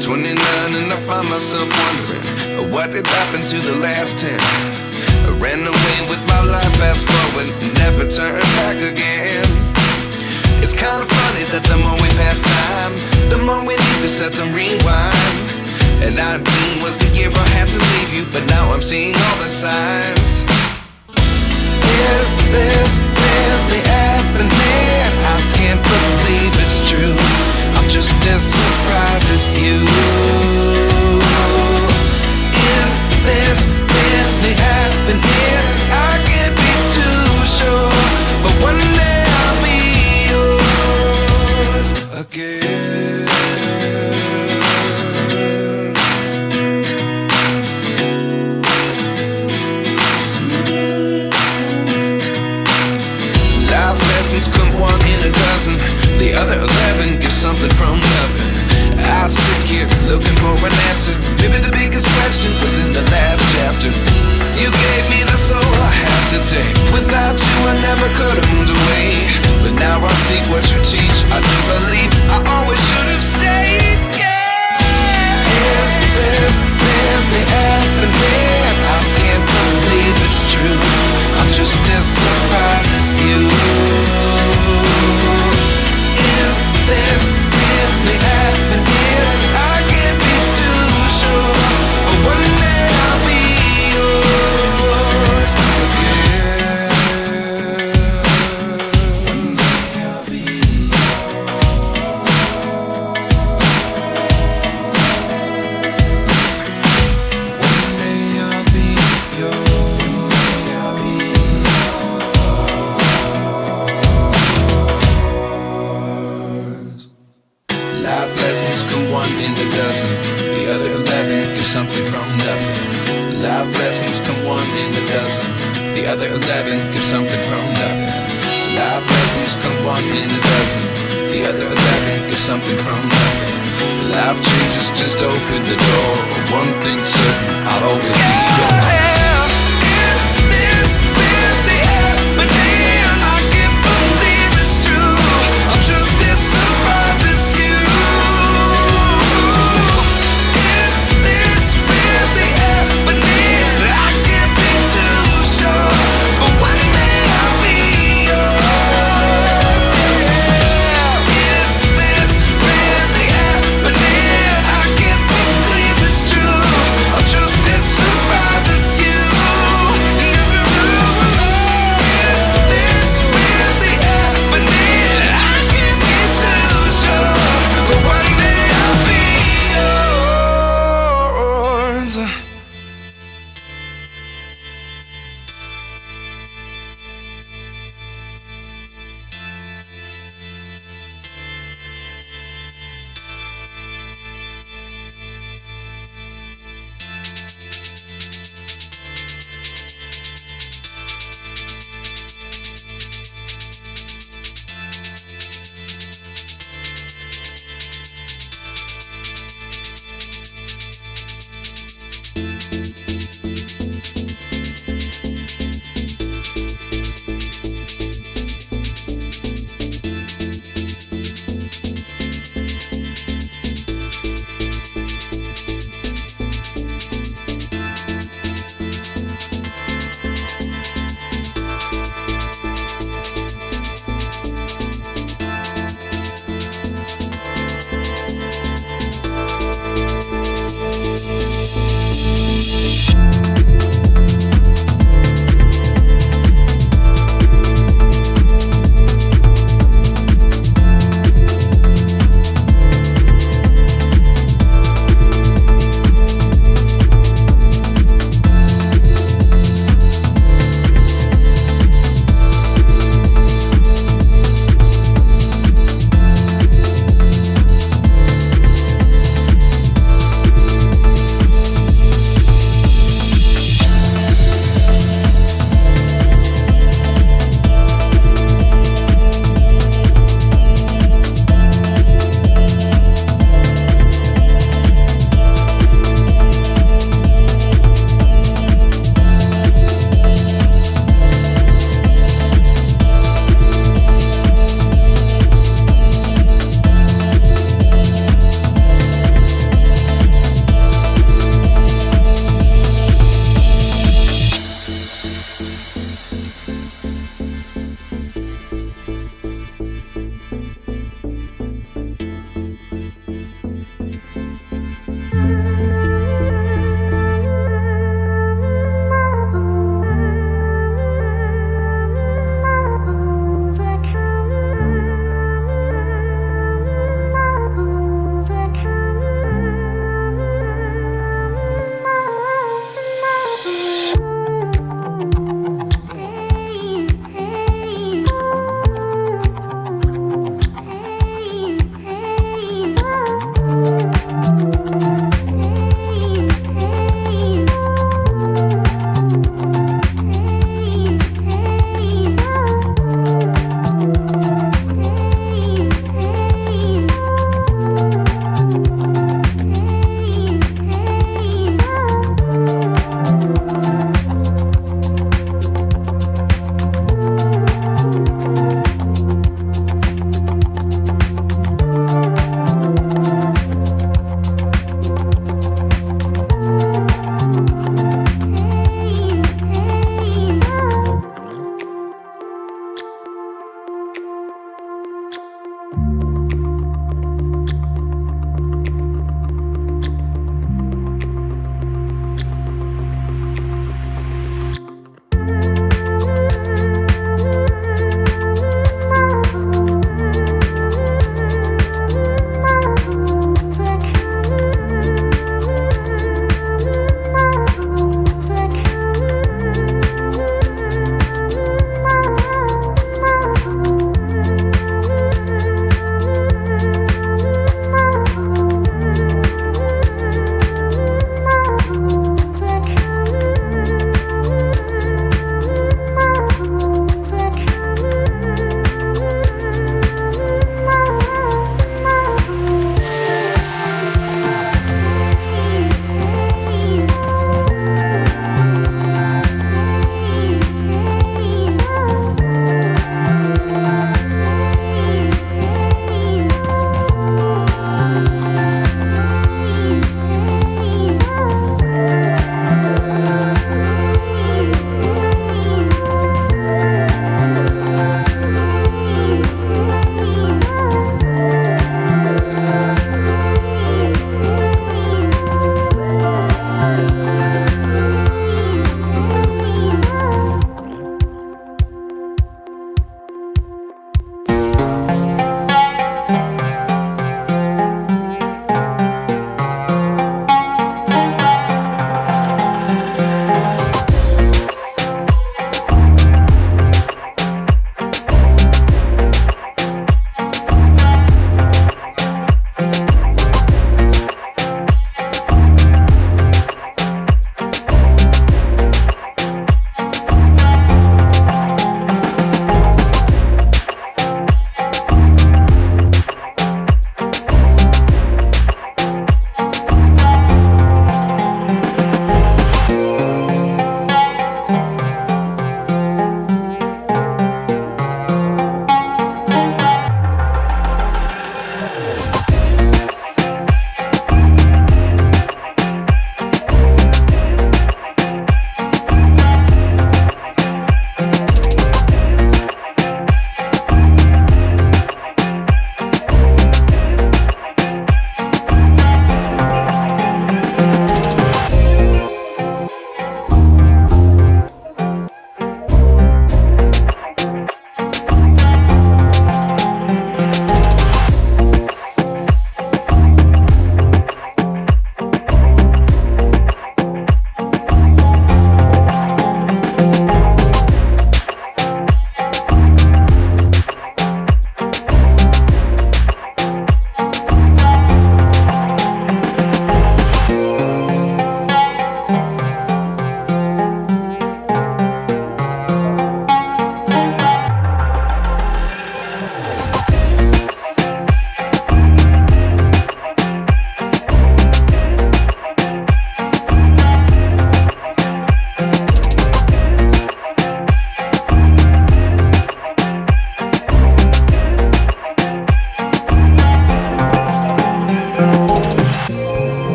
29 and I find myself wondering what did happen to the last 10. I ran away with my life, fast forward, never turn back again. It's kind of funny that the more we pass time, the more we need to set them rewind. And 19 was the year I had to leave you, but now I'm seeing all the signs. Is this really happening? I can't believe it's true. I'm just as surprised as you. Is this really happening? I can't be too sure, but one day I'll be yours again. Life lessons come one in a dozen. The other 11 get something from nothing. I sit here looking for an answer. Maybe the biggest question was in the last chapter. You gave me the soul I have today. Without you I never could have moved away. But now I see what you teach. I do believe I always should have stayed. Yeah. Is this really happening? I can't believe it's true. I'm just as surprised as you. Is this really happening? I can't be too sure, but one day I'll be yours again. One day I'll be yours. One day I'll be yours. One day I'll be yours. Life lessons come one in a dozen. The other 11 give something from nothing. Life lessons come one in a dozen. The other 11 give something from nothing. Life lessons come one in a dozen. The other 11 give something from nothing. Life changes, just open the door. One thing's certain, I'll always be yours. Is this really happening? I can't believe it's true. I'm just as surprised as you. Is this really happening? I can't be too sure, but one day I'll be yours. Yeah. Is this really happening? I can't believe it's true. I'm just as surprised as you.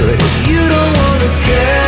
But if you don't wanna tell